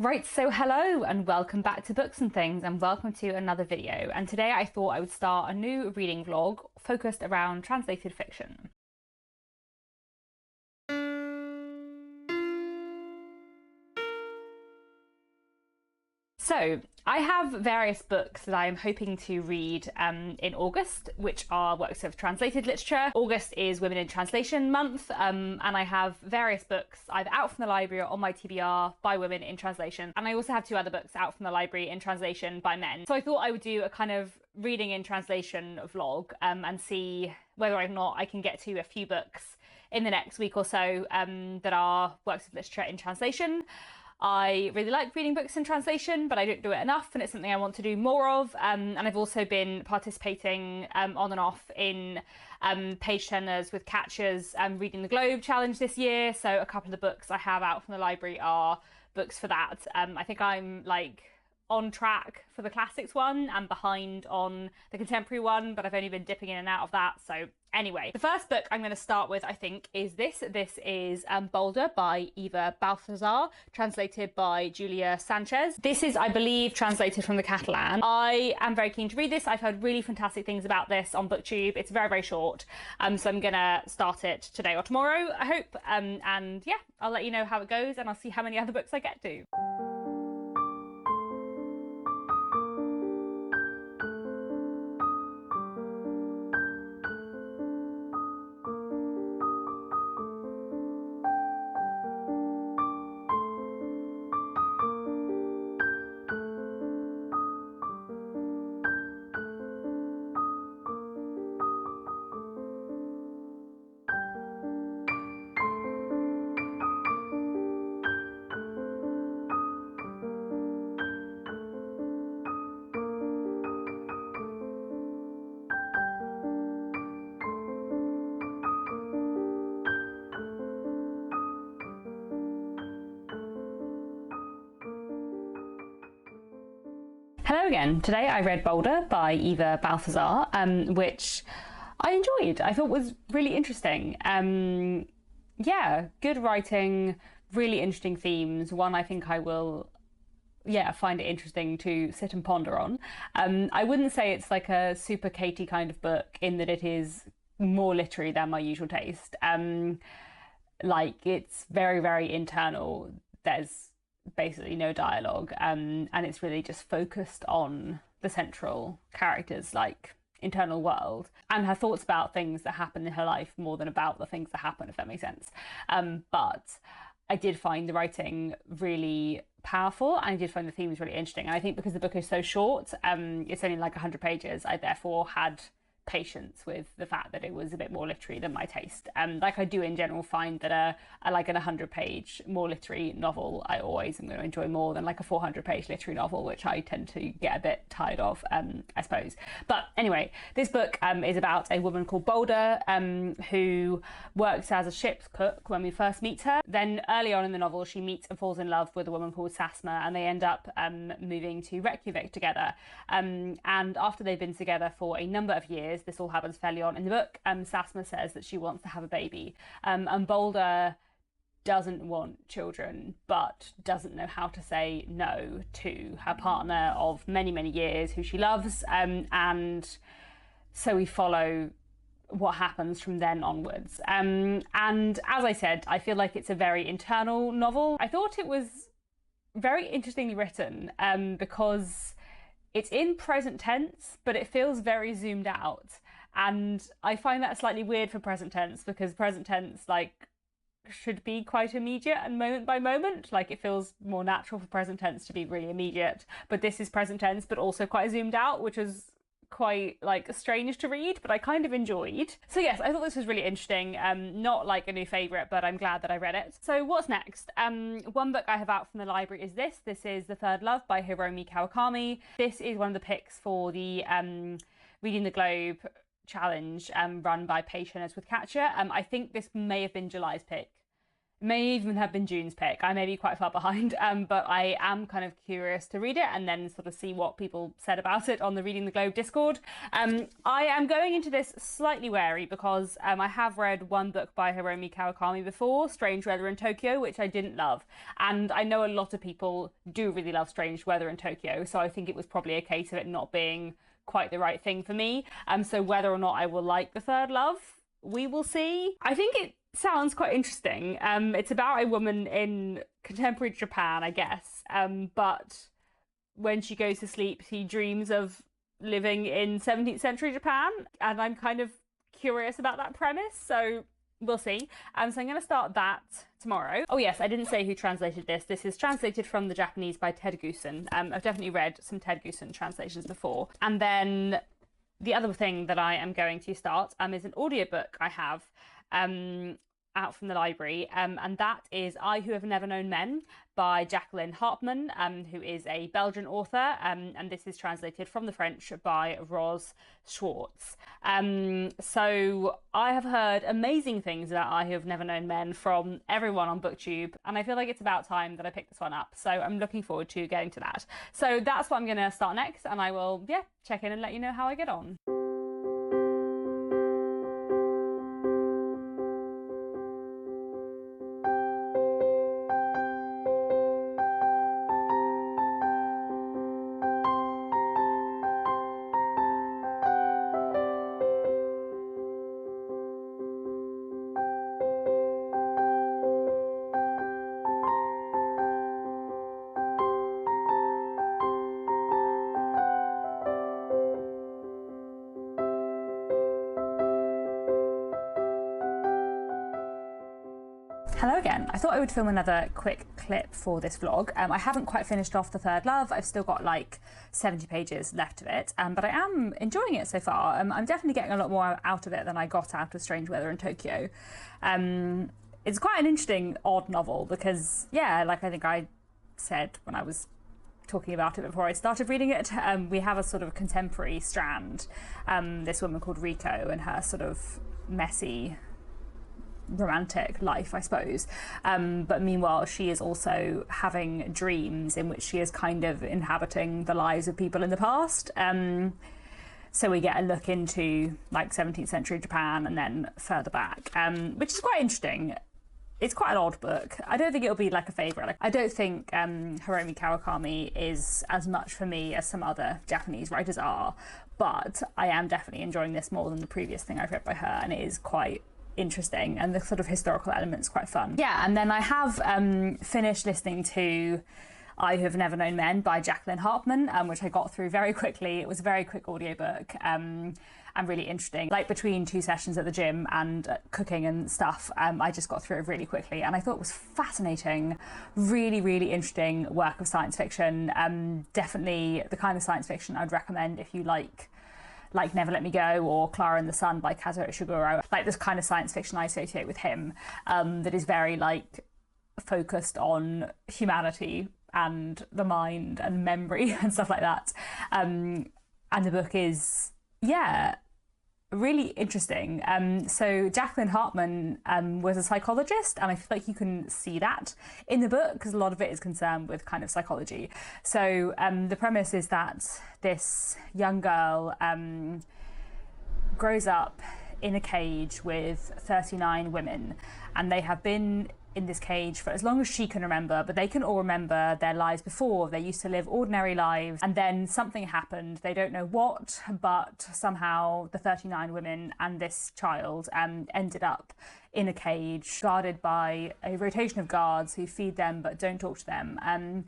Right, so hello and welcome back to Books and Things and welcome to another video. And today I thought I would start a new reading vlog focused around translated fiction. So, I have various books that I'm hoping to read in August, which are works of translated literature. August is Women in Translation Month, and I have various books either out from the library or on my TBR by women in translation. And I also have two other books out from the library in translation by men. So I thought I would do a kind of reading in translation vlog and see whether or not I can get to a few books in the next week or so that are works of literature in translation. I really like reading books in translation, but I don't do it enough, and it's something I want to do more of. And I've also been participating on and off in page turners with Catcher's Reading the Globe challenge this year. So a couple of the books I have out from the library are books for that. I think I'm on track for the classics one and behind on the contemporary one, but I've only been dipping in and out of that. So anyway, the first book I'm going to start with, I think, is this. This is Boulder by Eva Balthazar, translated by Julia Sanchez. This is, I believe, translated from the Catalan. I am very keen to read this. I've heard really fantastic things about this on BookTube. It's very, very short. So I'm going to start it today or tomorrow, I hope. And yeah, I'll let you know how it goes and I'll see how many other books I get to. Hello again. Today I read Boulder by Eva Balthazar, which I enjoyed. I thought was really interesting. Yeah, good writing, really interesting themes. One I think I will, find it interesting to sit and ponder on. I wouldn't say it's like a super Katie kind of book in that it is more literary than my usual taste. It's very, very internal. There's basically no dialogue, and it's really just focused on the central character's internal world and her thoughts about things that happen in her life more than about the things that happen, if that makes sense. But I did find the writing really powerful and I did find the themes really interesting, and I think because the book is so short, it's only 100 pages, I therefore had patience with the fact that it was a bit more literary than my taste. I do in general find that I like an 100-page more literary novel I always am going to enjoy more than a 400-page literary novel, which I tend to get a bit tired of, I suppose. But anyway, this book is about a woman called Boulder who works as a ship's cook when we first meet her. Then early on in the novel she meets and falls in love with a woman called Sasma, and they end up moving to Reykjavik together. And after they've been together for a number of years, this all happens fairly on in the book, Sasma says that she wants to have a baby, and Boulder doesn't want children but doesn't know how to say no to her partner of many, many years who she loves, and so we follow what happens from then onwards. And as I said, I feel like it's a very internal novel. I thought it was very interestingly written because it's in present tense, but it feels very zoomed out. And I find that slightly weird for present tense because present tense should be quite immediate and moment by moment. It feels more natural for present tense to be really immediate. But this is present tense, but also quite zoomed out, which is quite strange to read, but I kind of enjoyed. So yes, I thought this was really interesting. Not a new favourite, but I'm glad that I read it. So what's next? One book I have out from the library is this. This is The Third Love by Hiromi Kawakami. This is one of the picks for the Reading the Globe challenge run by Page Turners with Catcher. I think this may have been July's pick may even have been June's pick. I may be quite far behind, but I am kind of curious to read it and then sort of see what people said about it on the Reading the Globe Discord. I am going into this slightly wary because I have read one book by Hiromi Kawakami before, Strange Weather in Tokyo, which I didn't love. And I know a lot of people do really love Strange Weather in Tokyo, so I think it was probably a case of it not being quite the right thing for me. So whether or not I will like The Third Love, we will see. I think it sounds quite interesting. It's about a woman in contemporary Japan, I guess. But when she goes to sleep, she dreams of living in 17th century Japan. And I'm kind of curious about that premise. So we'll see. So I'm going to start that tomorrow. Oh yes, I didn't say who translated this. This is translated from the Japanese by Ted Goosen. I've definitely read some Ted Goosen translations before. And then the other thing that I am going to start is an audiobook I have out from the library, and that is I Who Have Never Known Men by Jacqueline Hartman, who is a Belgian author, and this is translated from the French by Roz Schwartz. So I have heard amazing things about I Who Have Never Known Men from everyone on BookTube, and I feel like it's about time that I picked this one up, so I'm looking forward to getting to that. So that's what I'm going to start next, and I will check in and let you know how I get on. Hello again. I thought I would film another quick clip for this vlog. I haven't quite finished off The Third Love. I've still got like 70 pages left of it, but I am enjoying it so far. I'm definitely getting a lot more out of it than I got out of Strange Weather in Tokyo. It's quite an interesting, odd novel because, like I think I said when I was talking about it before I started reading it, we have a sort of contemporary Strand, this woman called Riko and her sort of messy romantic life, I suppose, but meanwhile she is also having dreams in which she is kind of inhabiting the lives of people in the past, so we get a look into like 17th century Japan and then further back, which is quite interesting. It's quite an odd book. I don't think it'll be like a favourite. I don't think Hiromi Kawakami is as much for me as some other Japanese writers are, but I am definitely enjoying this more than the previous thing I've read by her, and it is quite interesting, and the sort of historical element's quite fun. And then I have finished listening to I Who Have Never Known Men by Jacqueline Hartman, which I got through very quickly. It was a very quick audiobook, and really interesting. Like between two sessions at the gym and cooking and stuff, I just got through it really quickly, and I thought it was fascinating, really, really interesting work of science fiction. Definitely the kind of science fiction I'd recommend if you like Never Let Me Go or Clara and the Sun by Kazuo Ishiguro, like this kind of science fiction I associate with him, that is very like focused on humanity and the mind and memory and stuff like that. And the book is, really interesting. So Jacqueline Hartman was a psychologist, and I feel like you can see that in the book because a lot of it is concerned with kind of psychology. So the premise is that this young girl grows up in a cage with 39 women, and they have been in this cage for as long as she can remember, but they can all remember their lives before. They used to live ordinary lives, and then something happened. They don't know what, but somehow the 39 women and this child ended up in a cage guarded by a rotation of guards who feed them but don't talk to them, and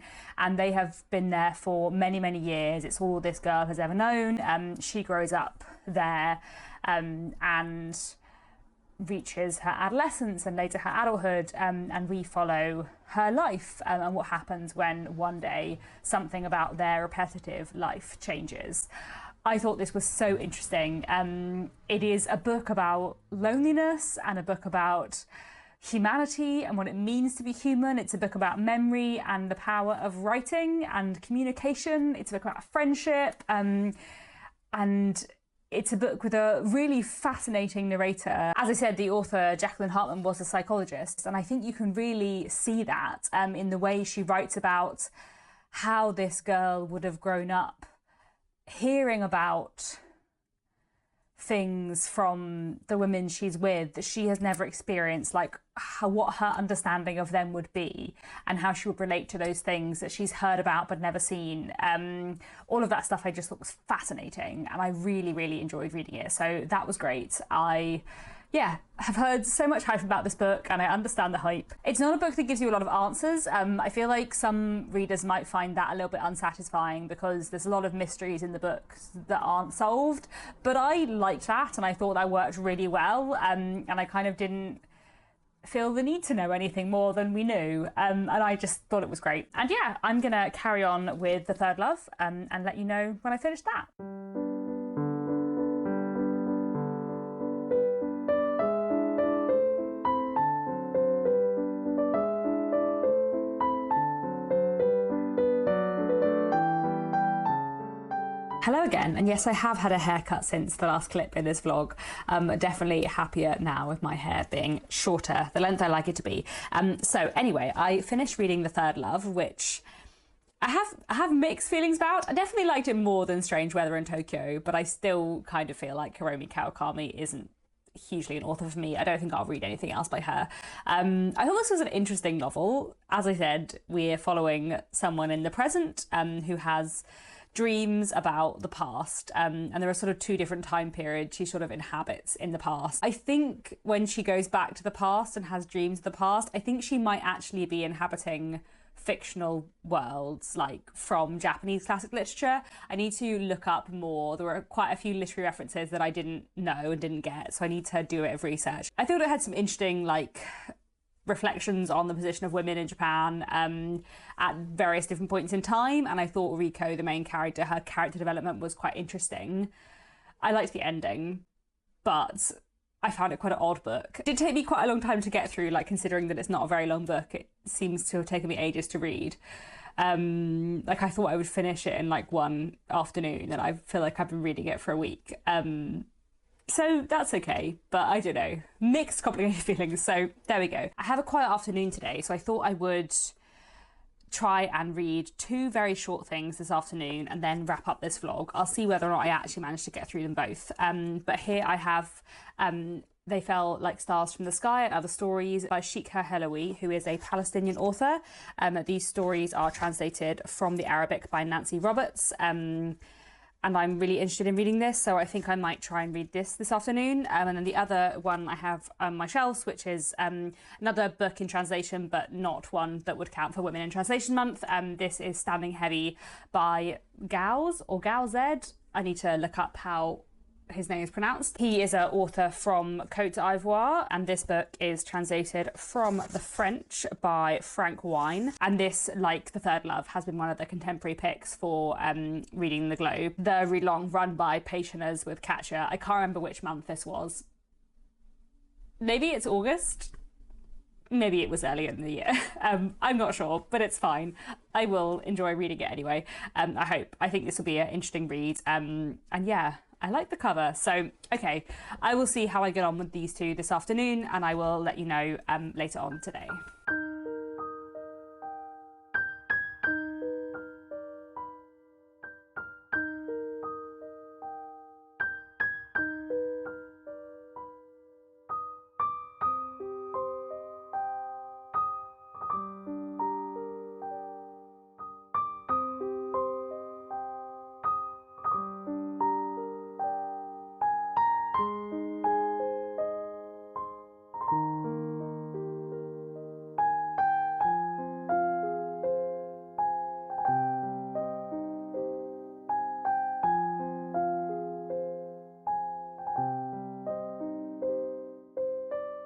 they have been there for many, many years. It's all this girl has ever known. She grows up there and reaches her adolescence and later her adulthood, and we follow her life and what happens when one day something about their repetitive life changes. I thought this was so interesting. It is a book about loneliness and a book about humanity and what it means to be human. It's a book about memory and the power of writing and communication. It's a book about friendship, and It's a book with a really fascinating narrator. As I said, the author, Jacqueline Hartman, was a psychologist, and I think you can really see that in the way she writes about how this girl would have grown up hearing about things from the women she's with that she has never experienced, like what her understanding of them would be and how she would relate to those things that she's heard about but never seen. All of that stuff I just thought was fascinating, and I really, really enjoyed reading it. So that was great. Have heard so much hype about this book, and I understand the hype. It's not a book that gives you a lot of answers. I feel like some readers might find that a little bit unsatisfying because there's a lot of mysteries in the book that aren't solved, but I liked that, and I thought that worked really well, and I kind of didn't feel the need to know anything more than we knew, and I just thought it was great. And yeah, I'm gonna carry on with The Third Love and let you know when I finish that. Hello again, and yes, I have had a haircut since the last clip in this vlog. Definitely happier now with my hair being shorter, the length I like it to be. So anyway, I finished reading The Third Love, which I have mixed feelings about. I definitely liked it more than Strange Weather in Tokyo, but I still kind of feel like Hiromi Kawakami isn't hugely an author for me. I don't think I'll read anything else by her. I thought this was an interesting novel. As I said, we're following someone in the present who has dreams about the past, and there are sort of two different time periods she sort of inhabits in the past. I think when she goes back to the past and has dreams of the past, I think she might actually be inhabiting fictional worlds, like from Japanese classic literature. I need to look up more. There were quite a few literary references that I didn't know and didn't get, so I need to do a bit of research. I thought it had some interesting reflections on the position of women in Japan at various different points in time, and I thought Riko, the main character, her character development was quite interesting. I liked the ending, but I found it quite an odd book. It did take me quite a long time to get through, considering that it's not a very long book. It seems to have taken me ages to read. I thought I would finish it in one afternoon, and I feel like I've been reading it for a week. So that's okay, but I don't know. Mixed, complicated feelings, so there we go. I have a quiet afternoon today, so I thought I would try and read two very short things this afternoon and then wrap up this vlog. I'll see whether or not I actually managed to get through them both. But here I have They Fell Like Stars from the Sky and Other Stories by Shikha Heloui, who is a Palestinian author. These stories are translated from the Arabic by Nancy Roberts. And I'm really interested in reading this, so I think I might try and read this afternoon. And then the other one I have on my shelves, which is another book in translation, but not one that would count for Women in Translation Month. This is Standing Heavy by Gauze or Gauzed. I need to look up how his name is pronounced. He is an author from Côte d'Ivoire, and this book is translated from the French by Frank Wine. And this, like The Third Love, has been one of the contemporary picks for Reading the Globe. The read long run by Pensioners with Katja. I can't remember which month this was. Maybe it's August. Maybe it was earlier in the year. I'm not sure, but it's fine. I will enjoy reading it anyway. I hope. I think this will be an interesting read. And yeah, I like the cover. So, okay, I will see how I get on with these two this afternoon, and I will let you know later on today.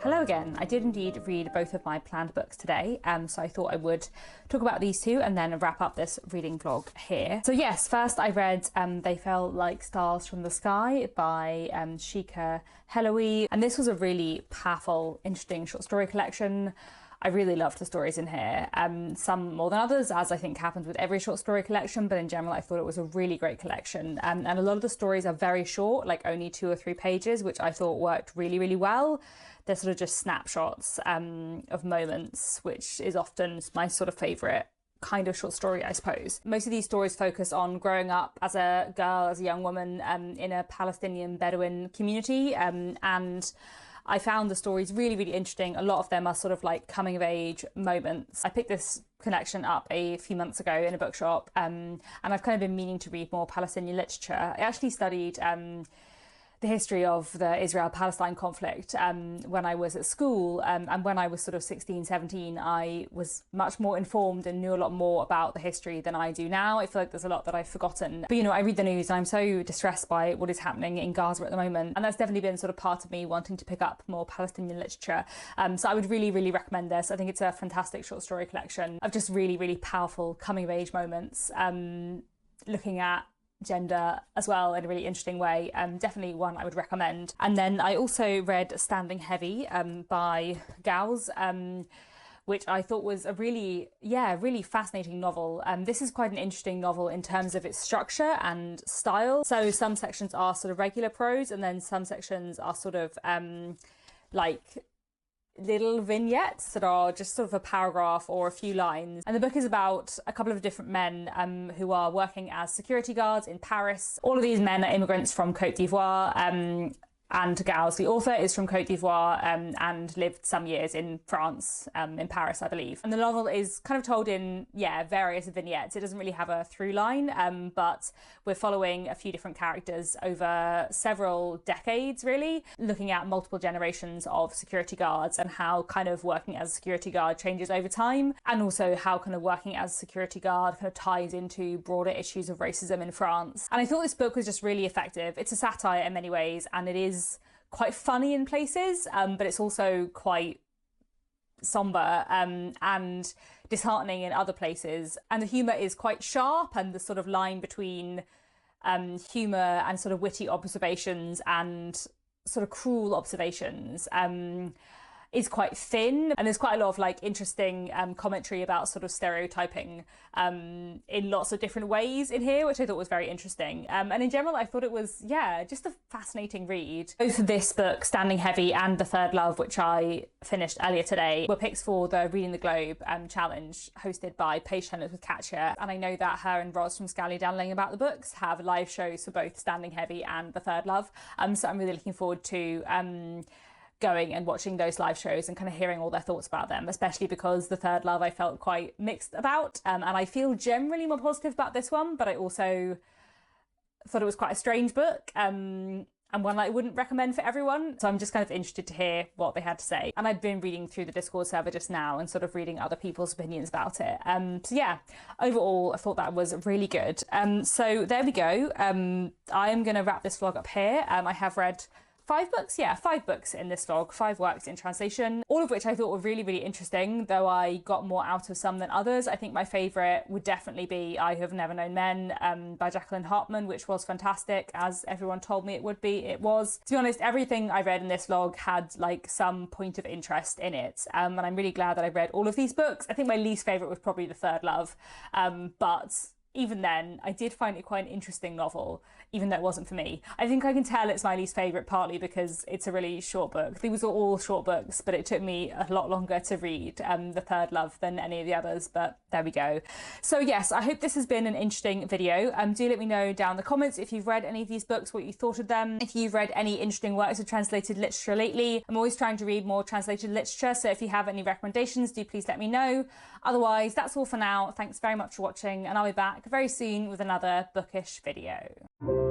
Hello again. I did indeed read both of my planned books today, so I thought I would talk about these two and then wrap up this reading vlog here. So yes, first I read They Fell Like Stars from the Sky by Shikha Heloui, and this was a really powerful, interesting short story collection. I really loved the stories in here, some more than others, as I think happens with every short story collection, but in general I thought it was a really great collection. And a lot of the stories are very short, like only 2 or 3 pages, which I thought worked really, really well. They're sort of just snapshots of moments, which is often my sort of favourite kind of short story, I suppose. Most of these stories focus on growing up as a girl, as a young woman in a Palestinian Bedouin community, and I found the stories really, really interesting. A lot of them are sort of like coming of age moments. I picked this collection up a few months ago in a bookshop, and I've kind of been meaning to read more Palestinian literature. I actually studied the history of the Israel-Palestine conflict when I was at school, and when I was sort of 16, 17, I was much more informed and knew a lot more about the history than I do now. I feel like there's a lot that I've forgotten. But, you know, I read the news and I'm so distressed by what is happening in Gaza at the moment, and that's definitely been sort of part of me wanting to pick up more Palestinian literature. So I would really, really recommend this. I think it's a fantastic short story collection of just really, really powerful coming-of-age moments, looking at gender as well in a really interesting way. Definitely one I would recommend. And then I also read Standing Heavy by Gowes, which I thought was a really fascinating novel. This is quite an interesting novel in terms of its structure and style. So some sections are sort of regular prose, and then some sections are sort of like little vignettes that are just sort of a paragraph or a few lines. And the book is about a couple of different men who are working as security guards in Paris. All of these men are immigrants from Côte d'Ivoire, and Gowes, the author, is from Côte d'Ivoire and lived some years in France, in Paris, I believe. And the novel is kind of told in, various vignettes. It doesn't really have a through line, but we're following a few different characters over several decades, really, looking at multiple generations of security guards and how kind of working as a security guard changes over time, and also how kind of working as a security guard kind of ties into broader issues of racism in France. And I thought this book was just really effective. It's a satire in many ways, and it is quite funny in places, but it's also quite somber and disheartening in other places. And the humour is quite sharp, and the sort of line between humour and sort of witty observations and sort of cruel observations is quite thin, and there's quite a lot of like interesting commentary about sort of stereotyping in lots of different ways in here, which I thought was very interesting. And in general, I thought it was, just a fascinating read. Both this book, Standing Heavy, and The Third Love, which I finished earlier today, were picks for the Reading the Globe challenge hosted by Page Turners with Katya. And I know that her and Roz from Scally Danling About the Books have live shows for both Standing Heavy and The Third Love. So I'm really looking forward to going and watching those live shows and kind of hearing all their thoughts about them, especially because The Third Love I felt quite mixed about, and I feel generally more positive about this one, but I also thought it was quite a strange book, and one that I wouldn't recommend for everyone. So I'm just kind of interested to hear what they had to say. And I've been reading through the Discord server just now and sort of reading other people's opinions about it. So yeah, overall I thought that was really good. So there we go. I am going to wrap this vlog up here. I have read 5 books? Yeah, 5 books in this vlog, 5 works in translation, all of which I thought were really, really interesting, though I got more out of some than others. I think my favourite would definitely be I Have Never Known Men by Jacqueline Hartman, which was fantastic, as everyone told me it would be. It was. To be honest, everything I read in this vlog had like some point of interest in it, and I'm really glad that I read all of these books. I think my least favourite was probably The Third Love, but even then, I did find it quite an interesting novel, even though it wasn't for me. I think I can tell it's my least favourite partly because it's a really short book. These were all short books, but it took me a lot longer to read The Third Love than any of the others, but there we go. So yes, I hope this has been an interesting video. Do let me know down in the comments if you've read any of these books, what you thought of them, if you've read any interesting works of translated literature lately. I'm always trying to read more translated literature, so if you have any recommendations, do please let me know. Otherwise, that's all for now. Thanks very much for watching, and I'll be back very soon with another bookish video.